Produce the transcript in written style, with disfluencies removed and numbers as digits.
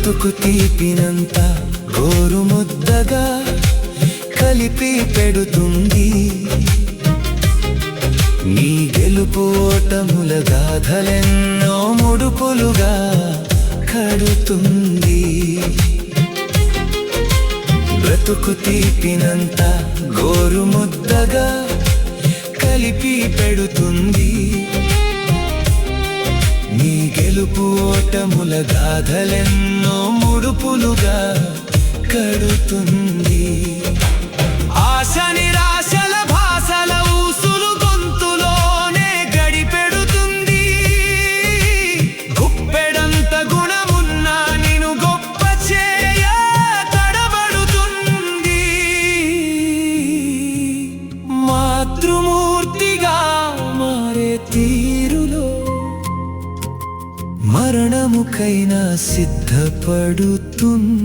బ్రతుకు తీపినంత గోరు ముద్దగా కలిపి పెడుతుంది. నీ గెలుపు ఓటముల గాథలెన్నో ముడుపులుగా కడుతుంది. బ్రతుకు తీపినంత గోరు ముద్దగా కలిపి పెడుతుంది. నీ గెలుపు ఓటముల గాథలెన్నో ముడుపులుగా కడుతుంది. ఆశ నిరాశల భాషల ఊసులు గొంతులోనే గడిపెడుతుంది. గుప్పెడంత గుణమున్న నిన్ను గొప్ప చేయ తడబడుతుంది. మాతృమూర్తిగా మారే తీరులో మరణముకైనా సిద్ధపడుతుంది.